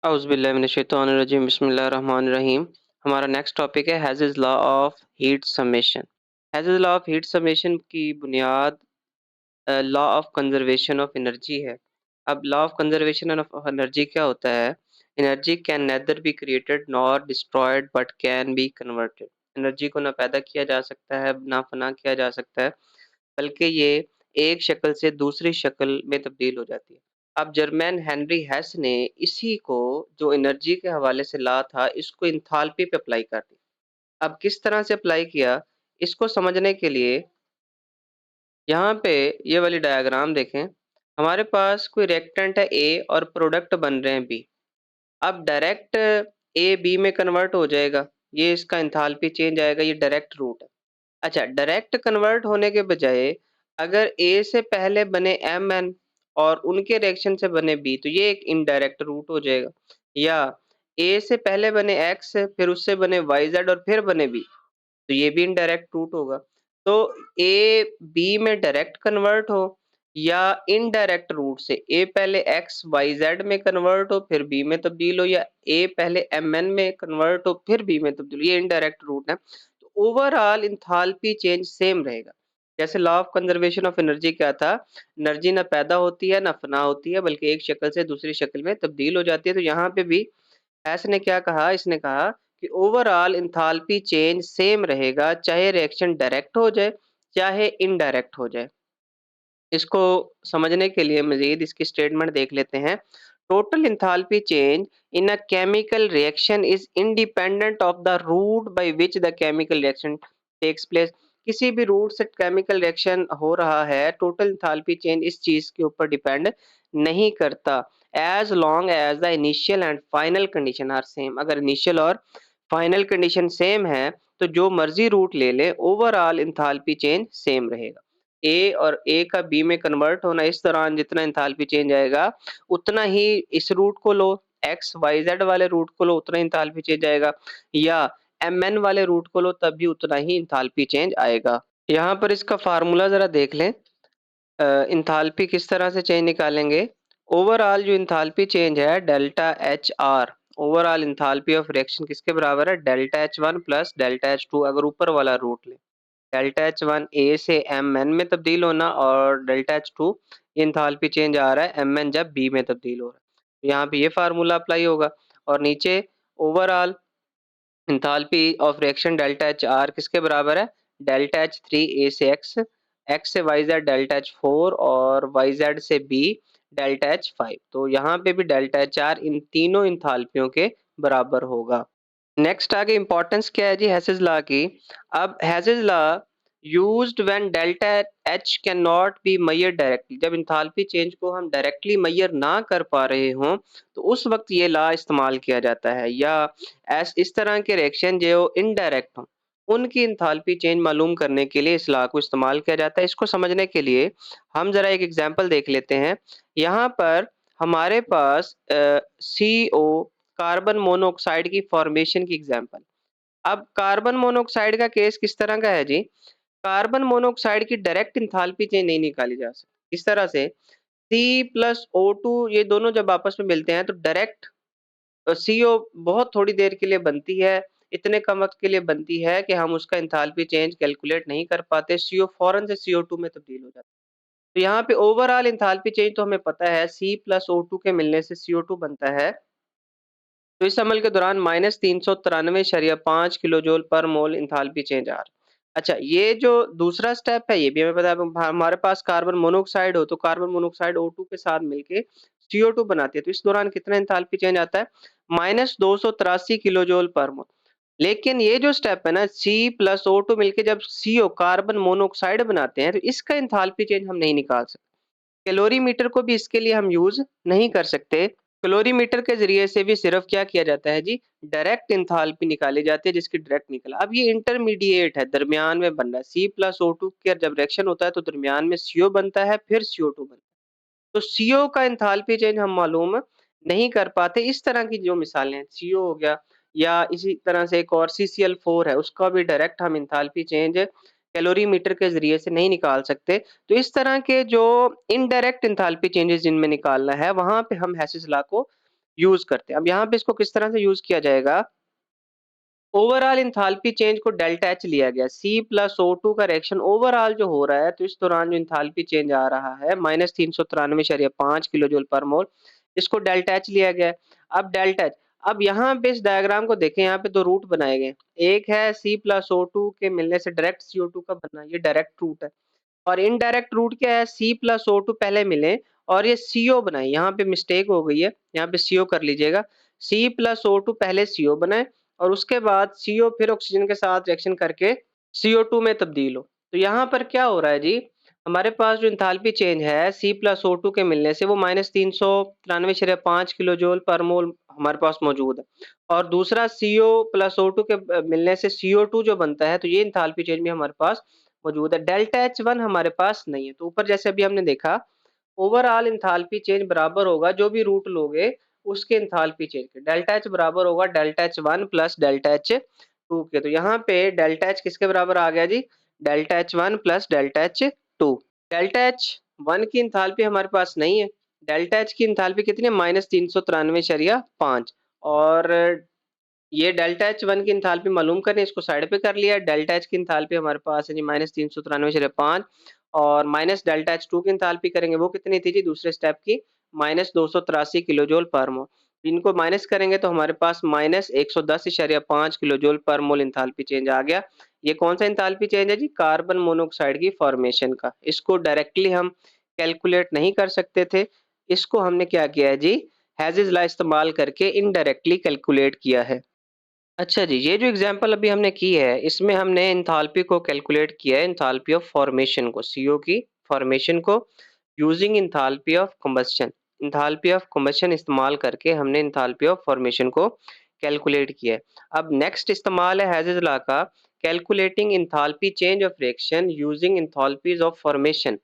औज़ुबिल्लाहि बिस्मिल्लाहिर्रहमानिर्रहीम। हमारा next topic है Hess's law of heat summation. Hess's law of heat summation की बुनियाद law of conservation of energy है। अब law of conservation of energy क्या होता है? Energy can neither be created nor destroyed but can be converted. Energy को ना पैदा किया जा सकता है, ना फ़ना किया जा सकता है, बल्कि ये एक शक्ल से दूसरी शक्ल में तब्दील हो जाती है। अब जर्मन हेनरी हेस ने इसी को जो एनर्जी के हवाले से लॉ था, इसको एंथैल्पी पे अप्लाई कर दिया। अब किस तरह से अप्लाई किया, इसको समझने के लिए यहाँ पे ये वाली डायग्राम देखें। हमारे पास कोई रिएक्टेंट है ए और प्रोडक्ट बन रहे हैं बी। अब डायरेक्ट ए बी में कन्वर्ट हो जाएगा, ये इसका एंथैल्पी चेंज आएगा, ये डायरेक्ट रूट है। अच्छा, डायरेक्ट कन्वर्ट होने के बजाय अगर ए से पहले बने एम एन और उनके रिएक्शन से बने बी, तो ये एक इनडायरेक्ट रूट हो जाएगा। या ए से पहले बने एक्स, फिर उससे बने वाई जेड और फिर बने बी, तो ये भी इनडायरेक्ट रूट होगा। तो ए बी में डायरेक्ट कन्वर्ट हो या इनडायरेक्ट रूट से ए पहले एक्स वाई जेड में कन्वर्ट हो फिर बी में तब्दील हो, या ए पहले एम एन में कन्वर्ट हो फिर बी में तब्दील हो, ये इनडायरेक्ट रूट है। तो ओवरऑल इंथैल्पी चेंज सेम रहेगा। जैसे law of conservation of energy क्या था, एनर्जी ना पैदा होती है ना फना होती है, बल्कि एक शक्ल से दूसरी शक्ल में तब्दील हो जाती है। तो यहाँ पे भी एस ने क्या कहा, इसने कहा कि ओवरऑल इंथैल्पी चेंज सेम रहेगा, चाहे रिएक्शन डायरेक्ट हो जाए चाहे इनडायरेक्ट हो जाए। इसको समझने के लिए मज़ीद इसकी स्टेटमेंट देख लेते हैं। Total enthalpy change in a chemical reaction is independent of the route by which the chemical reaction takes place. किसी भी रूट से केमिकल रिएक्शन हो रहा है, टोटल एंथैल्पी चेंज इस चीज़ के ऊपर डिपेंड नहीं करता, as long as the initial and final condition are same. अगर इनिशियल और फाइनल कंडीशन सेम है, तो जो मर्ज़ी रूट ले ले, ओवरऑल एंथैल्पी चेंज सेम रहेगा। ए और ए का बी में कन्वर्ट होना, इस दौरान जितना एंथैल्पी चेंज आएगा, उतना ही इस रूट को लो, एक्स वाई जेड वाले रूट को लो, उतना एंथैल्पी चेंज आएगा, या एम एन वाले रूट को लो, तब भी उतना ही एंथैल्पी चेंज आएगा। यहाँ पर इसका फार्मूला ज़रा देख लें। एंथैल्पी किस तरह से चेंज निकालेंगे? ओवरऑल जो एंथैल्पी चेंज है delta H are, overall enthalpy of reaction किसके बराबर है? Delta H one plus delta H to. अगर ऊपर वाला रूट लें, डेल्टा एच वन ए से एम एन में तब्दील होना, और delta H two enthalpy change आ रहा है एम एन जब बी में तब्दील हो रहा है। यहाँ पे ये फार्मूला अप्लाई होगा। और नीचे overall enthalpy of reaction delta H R किसके बराबर है? डेल्टा एच थ्री ए से एक्स, एक्स से Y Z delta H four, और वाई जेड से बी डेल्टा एच फाइव। तो यहाँ पे भी डेल्टा एच आर इन तीनों एंथैल्पियों के बराबर होगा। नेक्स्ट आगे इंपॉर्टेंस क्या है जी हेसेस लॉ की। अब Hess's law used when delta H can not be measured directly. जब एंथैल्पी चेंज को हम डायरेक्टली मेजर ना कर पा रहे हों, तो उस वक्त ये लॉ इस्तेमाल किया जाता है। या इस तरह के रिएक्शन जो इनडायरेक्ट हों, उनकी एंथैल्पी चेंज मालूम करने के लिए इस लॉ को इस्तेमाल किया जाता है। इसको समझने के लिए हम जरा एक एग्जांपल देख लेते हैं। यहाँ पर हमारे पास CO कार्बन मोनोऑक्साइड की फॉर्मेशन की एग्जांपल। अब कार्बन मोनोऑक्साइड का केस किस तरह का है जी? कार्बन मोनोऑक्साइड की डायरेक्ट एंथैल्पी चेंज नहीं निकाली जा सकती। इस तरह से C प्लस O2 ये दोनों जब आपस में मिलते हैं, तो डायरेक्ट CO बहुत थोड़ी देर के लिए बनती है, इतने कम वक़्त के लिए बनती है कि हम उसका एंथैल्पी चेंज कैलकुलेट नहीं कर पाते। CO फौरन से CO2 में तब्दील हो जाता है। तो यहाँ पे ओवरऑल एंथैल्पी चेंज तो हमें पता है, C प्लस O2 के मिलने से CO2 बनता है। तो इस अमल के दौरान -393.5 किलोजूल पर मोल एंथैल्पी चेंज आ रहा है। अच्छा, ये जो दूसरा स्टेप है, ये भी हमें पता है। अब हमारे पास कार्बन मोनोऑक्साइड हो, तो कार्बन मोनोऑक्साइड O2 के साथ मिलके CO2 बनाती है, तो इस दौरान कितना एंथैल्पी चेंज आता है? -283 किलोजूल पर मोल। लेकिन ये जो स्टेप है ना, C प्लस O2 मिलके जब CO कार्बन मोनोऑक्साइड बनाते हैं, तो इसका एंथैल्पी चेंज हम नहीं निकाल सकते। कैलोरीमीटर को भी इसके लिए हम यूज़ नहीं कर सकते। कैलोरीमीटर के ज़रिए से भी सिर्फ़ क्या किया जाता है जी, डायरेक्ट एंथैल्पी निकाली जाती है, जिसकी डायरेक्ट निकला। अब ये इंटरमीडिएट है, दरमियान में बन रहा है। C प्लस O2 का जब रिएक्शन होता है, तो दरमियान में CO बनता है, फिर CO2 बनता है। तो CO का एंथैल्पी चेंज हम मालूम नहीं कर पाते। इस तरह की जो मिसालें हैं, CO हो गया, या इसी तरह से एक और CCl4 है, उसका भी डायरेक्ट हम एंथैल्पी चेंज कैलोरीमीटर के ज़रिए से नहीं निकाल सकते। तो इस तरह के जो इनडायरेक्ट एंथैल्पी चेंजेज़ जिनमें निकालना है, वहाँ पे हम हेसिस लॉ को यूज़ करते हैं। अब यहाँ पे इसको किस तरह से यूज़ किया जाएगा, ओवरऑल एंथैल्पी चेंज को डेल्टा एच लिया गया। सी प्लस O2 का रिएक्शन ओवरऑल जो हो रहा है, तो इस दौरान जो एंथैल्पी चेंज आ रहा है -393.5 किलो जूल पर मोल, इसको डेल्टा एच लिया गया है। अब डेल्टा एच, अब यहाँ पे इस डायग्राम को देखें, यहाँ पे 2 रूट बनाए गए हैं। एक है सी प्लस O2 के मिलने से डायरेक्ट CO2 का बनना, ये डायरेक्ट रूट है। और इनडायरेक्ट रूट क्या है, सी प्लस O2 पहले मिले और ये CO बनाए। यहाँ पे मिस्टेक हो गई है, यहाँ पे CO कर लीजिएगा। सी प्लस O2 पहले CO बनाए और उसके बाद CO फिर ऑक्सीजन के साथ रिएक्शन करके CO2 में तब्दील हो। तो यहाँ पर क्या हो रहा है जी, हमारे पास जो एंथैल्पी चेंज है सी प्लस O2 के मिलने से, वो -393.5 किलो जूल पर मोल हमारे पास मौजूद है। और दूसरा CO प्लस O2 के मिलने से CO2 जो बनता है, तो ये एंथैल्पी चेंज भी हमारे पास मौजूद है। डेल्टा H1 हमारे पास नहीं है। तो ऊपर जैसे अभी हमने देखा, ओवरऑल एंथैल्पी चेंज बराबर होगा, जो भी रूट लोगे उसके एंथैल्पी चेंज के। डेल्टा H बराबर होगा delta H1 plus delta H2 के। तो यहाँ पे डेल्टा H किसके बराबर आ गया जी, delta H1 plus delta H2। Delta H1 की एंथैल्पी हमारे पास नहीं है। डेल्टा H की एंथैल्पी कितनी है, -393.5। और ये डेल्टा H1 की एंथैल्पी मालूम करें, इसको साइड पे कर लिया। डेल्टा H की एंथैल्पी हमारे पास है जी -393.5, और माइनस डेल्टा H2 की एंथैल्पी करेंगे, वो कितनी थी जी दूसरे स्टेप की, -283 किलो जूल पर मोल। इनको माइनस करेंगे तो हमारे पास -110.5 किलो जूल पर मोल एंथैल्पी चेंज आ गया। ये कौन सा एंथैल्पी चेंज है जी, कार्बन मोनोऑक्साइड की फॉर्मेशन का। इसको डायरेक्टली हम कैलकुलेट नहीं कर सकते थे, इसको हमने क्या किया है जी, हैज़ेस लॉ इस्तेमाल करके इनडायरेक्टली कैलकुलेट किया है। अच्छा जी, ये जो एग्ज़ाम्पल अभी हमने की है, इसमें हमने एंथैल्पी को कैलकुलेट किया है, एंथैल्पी ऑफ फॉर्मेशन को, CO की फॉर्मेशन को using enthalpy of combustion. Enthalpy of combustion इस्तेमाल करके हमने एंथैल्पी ऑफ फॉर्मेशन को कैलकुलेट किया है। अब नेक्स्ट इस्तेमाल है हैज़ेस लॉ का, calculating enthalpy change of reaction using enthalpies of formation.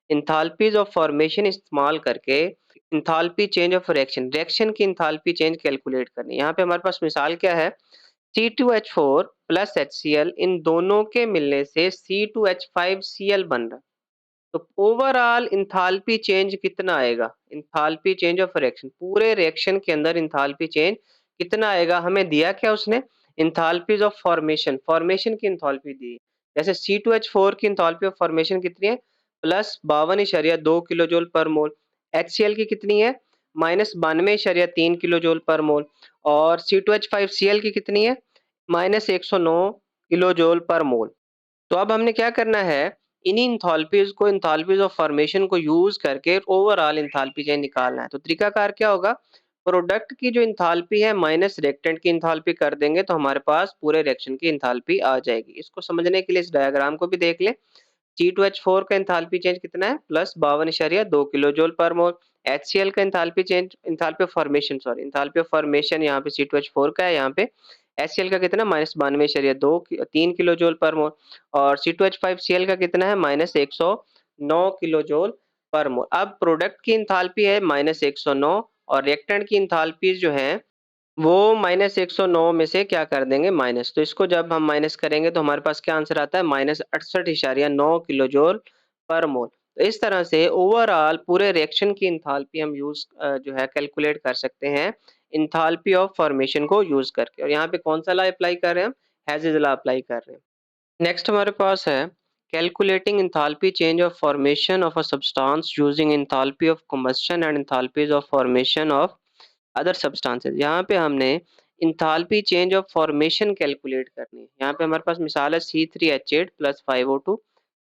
Enthalpies of formation इस्तेमाल करके enthalpy change of reaction, reaction की एंथैल्पी चेंज कैलकुलेट करनी है। यहाँ पे हमारे पास मिसाल क्या है, C2H4 प्लस HCl, इन दोनों के मिलने से C2H5Cl बन रहा है। तो ओवरऑल एंथैल्पी चेंज कितना आएगा, एंथैल्पी चेंज ऑफ रिएक्शन, पूरे रिएक्शन के अंदर एंथैल्पी चेंज कितना आएगा, हमें दिया क्या उसने, एंथैल्पीज ऑफ फॉर्मेशन, फॉर्मेशन की एंथैल्पी दी। जैसे C2H4 की एंथैल्पी ऑफ फॉर्मेशन कितनी है, +52.2 किलो जूल पर मोल। HCl की कितनी है, -92.3 किलो जूल पर मोल। और C2H5Cl की कितनी है, -109 किलो जूल पर मोल। तो अब हमने क्या करना है, इन्हीं एंथैल्पीज़ को, एंथैल्पीज़ ऑफ फॉर्मेशन को यूज़ करके ओवरऑल एंथैल्पी चेंज निकालना है। तो तरीकाकार क्या होगा, प्रोडक्ट की जो एंथैल्पी है माइनस रिएक्टेंट की एंथैल्पी कर देंगे, तो हमारे पास पूरे रिएक्शन की एंथैल्पी आ जाएगी। इसको समझने के लिए इस डायग्राम को भी देख लें। C2H4 का एंथैल्पी चेंज कितना है, +52.2 किलो जूल पर मोल। HCl का enthalpy change, enthalpy of formation, sorry, enthalpy of formation यहाँ पे C2H4 का है, यहाँ पे HCl का कितना, -92.2 3 किलो जूल पर मोल। और C2H5Cl का कितना है, -109 किलो जूल पर मोल। अब प्रोडक्ट की एंथैल्पी है -109, और रिएक्टेंट की एंथैल्पीज़ जो हैं वो -109 में से क्या कर देंगे, माइनस। तो इसको जब हम माइनस करेंगे तो हमारे पास क्या आंसर आता है, -68.9 किलो जूल पर मोल। तो इस तरह से ओवरऑल पूरे रिएक्शन की एंथैल्पी हम जो है कैलकुलेट कर सकते हैं, एंथैल्पी ऑफ फॉर्मेशन को यूज़ करके। और यहाँ पे कौन-सा लॉ अप्लाई कर रहे हैं हम, हैज़ेस लॉ अप्लाई कर रहे हैं। नेक्स्ट हमारे पास है calculating enthalpy change of formation of a substance using enthalpy of combustion and enthalpies of formation of other substances. यहाँ पे हमने enthalpy change of formation calculate करनी है। यहाँ पे हमारे पास मिसाल है C3H8 plus 5O2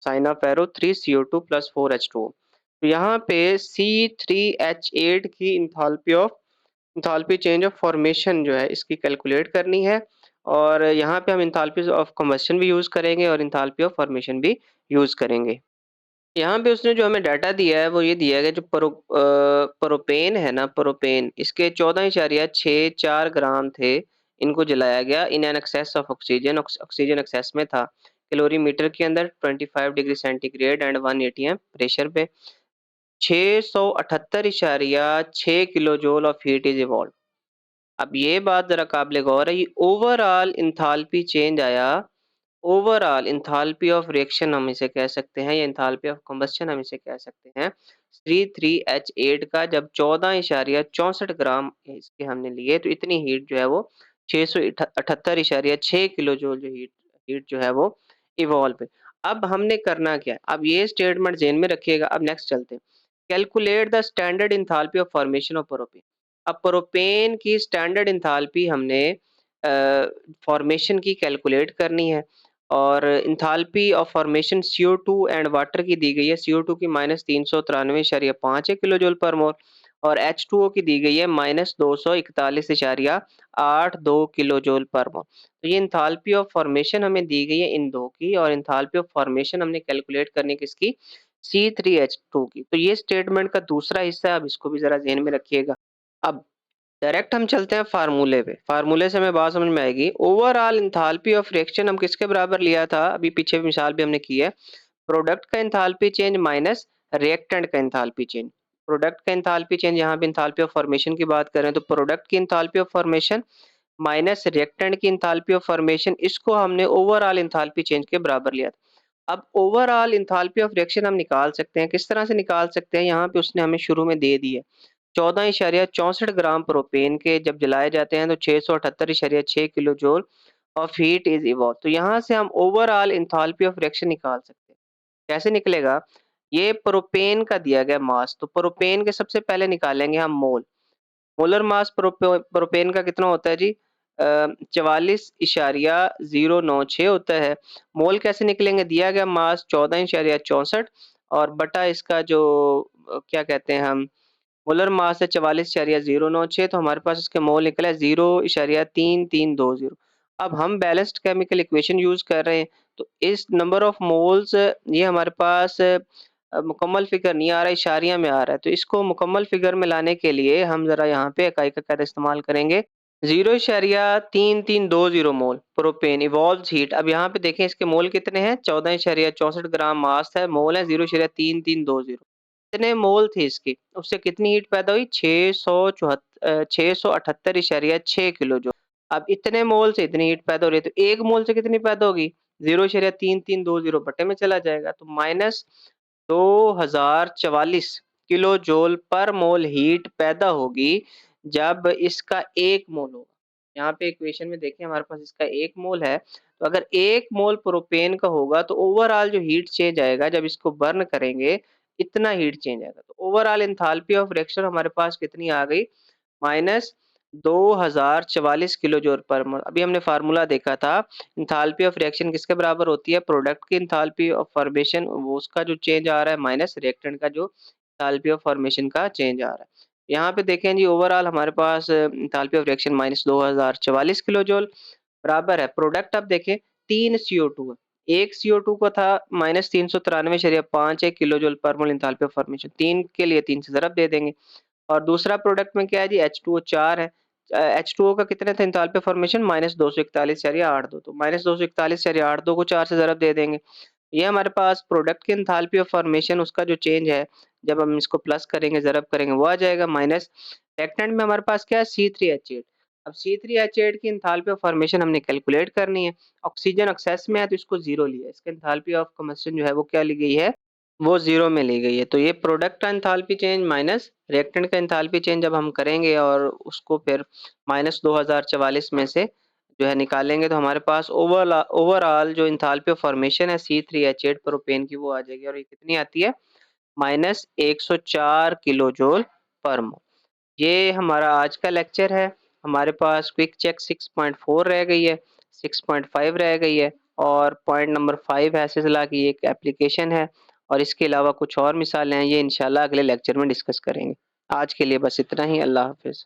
sign of arrow 3CO2 plus 4H2O। तो यहाँ पे C3H8 की एंथैल्पी चेंज ऑफ फॉर्मेशन जो है इसकी कैलकुलेट करनी है, और यहाँ पे हम एंथैल्पी ऑफ कम्बस्शन भी यूज़ करेंगे और एंथैल्पी ऑफ फॉर्मेशन भी यूज़ करेंगे। यहाँ पे उसने जो हमें डाटा दिया है वो ये दिया है कि जो प्रोपेन है ना, प्रोपेन, इसके 14.64 ग्राम थे, इनको जलाया गया in an excess of oxygen, oxygen excess में था, कैलोरीमीटर के अंदर 25 degree centigrade and 1 ATM pressure पे 678.6 kilo joule of heat is evolve. अब ये बात जरा काबिल गौर है, ये ओवरऑल एंथैल्पी चेंज आया, ओवरऑल एंथैल्पी ऑफ रिएक्शन हम इसे कह सकते हैं, या एंथैल्पी ऑफ कंबस्शन हम इसे कह सकते हैं। C3H8 का जब 14.64 ग्राम इसके हमने लिए, तो इतनी हीट जो है वो 678.6 किलो जूल जो हीट हीट जो है वो इवॉल्व है। अब हमने करना क्या है? अब ये स्टेटमेंट ज़हन में रखिएगा। अब नेक्स्ट चलते हैं। Calculate the standard enthalpy of formation of propane. अब प्रोपेन की स्टैंडर्ड एंथैल्पी हमने फॉर्मेशन की कैलकुलेट करनी है, और enthalpy of formation CO2 and water की दी गई है। CO2 की -393.5 है किलो जूल पर मोल, और H2O की दी गई है -241.82 किलो जूल पर मोल। तो ये एंथैल्पी ऑफ फॉर्मेशन हमें दी गई है इन दो की, और एंथैल्पी ऑफ फॉर्मेशन हमने कैलकुलेट करनी किसकी? C3H2 की। तो ये स्टेटमेंट का दूसरा हिस्सा है, अब इसको भी ज़रा ज़हन में रखिएगा। अब डायरेक्ट हम चलते हैं फार्मूले पे। फार्मूले से हमें बात समझ में आएगी। ओवरऑल एंथैल्पी ऑफ रिएक्शन हम किसके बराबर लिया था? अभी पीछे मिसाल भी हमने की है। प्रोडक्ट का एंथैल्पी चेंज माइनस रिएक्टेंट का एंथैल्पी चेंज। प्रोडक्ट का एंथैल्पी चेंज, यहाँ पे एंथैल्पी ऑफ फॉर्मेशन की बात कर रहे हैं, तो प्रोडक्ट की enthalpy of formation minus reactant की एंथैल्पी ऑफ फॉर्मेशन, इसको हमने ओवरऑल एंथैल्पी चेंज के बराबर लिया था। अब ओवरऑल एंथैल्पी ऑफ रिएक्शन हम निकाल सकते हैं। किस तरह से निकाल सकते हैं? यहाँ पे उसने हमें शुरू में दे दी है। 14.64 ग्राम प्रोपेन के जब जलाए जाते हैं, तो 678.6 kilo joule of heat is evolve. तो यहाँ से हम ओवरऑल एंथैल्पी ऑफ रिएक्शन निकाल सकते हैं। कैसे निकलेगा? ये प्रोपेन का दिया गया मास, तो प्रोपेन के सबसे पहले निकालेंगे हम मोल। मोलर मास प्रोपेन का कितना होता है जी? 44.096 होता है। मोल कैसे निकलेंगे? दिया गया मास 14.64, और बटा इसका जो क्या कहते हैं हम, मोलर मास है 44.096, तो हमारे पास इसके मोल निकला है 0.3320। अब हम बैलेंस्ड केमिकल इक्वेशन यूज़ कर रहे हैं, तो इस नंबर ऑफ मोल्स ये हमारे पास मुकम्मल फिगर नहीं आ रहा है, इशारिया में आ रहा है। तो इसको मुकम्मल फिगर में लाने के लिए हम ज़रा यहाँ पे इकाई का कायदा इस्तेमाल करेंगे। 0.3320 मोल प्रोपेन इवॉल्व्स हीट। अब यहाँ पे देखें इसके मोल कितने हैं? 14.64 ग्राम मास है, मोल है 0.3320। कितने मोल थे इसके? उससे कितनी हीट पैदा हुई? 678.6 किलो जूल। अब इतने मोल से इतनी हीट पैदा हो रही है, तो 1 मोल से कितनी पैदा होगी? 0.3320 बटे में चला जाएगा, तो माइनस 2044 किलो जूल पर मोल हीट पैदा होगी जब इसका 1 मोल होगा। यहाँ पे इक्वेशन में देखें हमारे पास इसका 1 मोल है, तो अगर 1 मोल प्रोपेन का होगा, तो ओवरऑल जो हीट चेंज आएगा जब इसको बर्न करेंगे, इतना हीट चेंज आएगा। तो ओवरऑल एंथैल्पी ऑफ रिएक्शन हमारे पास कितनी आ गई? माइनस 2044 किलो जूल पर मोल। अभी हमने फार्मूला देखा था, एंथैल्पी ऑफ रिएक्शन किसके बराबर होती है? प्रोडक्ट की एंथैल्पी ऑफ फॉर्मेशन, वो उसका जो चेंज आ रहा है, माइनस रिएक्टेंट का जो एंथैल्पी ऑफ फॉर्मेशन का चेंज आ रहा है। यहाँ पे देखें जी, ओवरऑल हमारे पास enthalpy of reaction minus 2044 kilo joule बराबर है। प्रोडक्ट अब देखें 3 CO2 है। एक CO2 को था -393.5 किलो जूल पर मोल एंथैल्पी ऑफ फॉर्मेशन। 3 के लिए 3 से ज़रब दे देंगे। और दूसरा प्रोडक्ट में क्या है जी? H2O 4 है। H2O का कितने थे एंथैल्पी फॉर्मेशन? -241.82, तो -241.82 को 4 से ज़रब दे देंगे। ये हमारे पास प्रोडक्ट की एंथैल्पी ऑफ फॉर्मेशन, उसका जो चेंज है, जब हम इसको प्लस करेंगे, ज़रब करेंगे, वो आ जाएगा माइनस। रिएक्टेंट में हमारे पास क्या है? C3H8। अब C3H8 की एंथैल्पी ऑफ फॉर्मेशन हमने कैलकुलेट करनी है। ऑक्सीजन एक्सेस में है, तो इसको 0 लिया है। इसकी एंथैल्पी ऑफ कंबशन जो है वो क्या ली गई है? वो 0 में ली गई है। तो ये प्रोडक्ट का एंथैल्पी चेंज माइनस रिएक्टेंट का एंथैल्पी चेंज जब हम करेंगे, और उसको फिर माइनस 2044 में से जो है निकालेंगे, तो हमारे पास ओवरऑल जो एंथैल्पी ऑफ फॉर्मेशन है C3H8 प्रोपेन की, वो आ जाएगी, और ये कितनी आती है? माइनस 104 किलो जूल पर मोल। ये हमारा आज का लेक्चर है। हमारे पास क्विक चेक 6.4 रह गई है, 6.5 रह गई है, और पॉइंट नंबर 5 है सिलसिला की एक एप्लीकेशन है, और इसके अलावा कुछ और मिसालें हैं, ये इंशाल्लाह अगले लेक्चर में डिस्कस करेंगे। आज के लिए बस इतना ही। अल्लाह हाफ़िज़।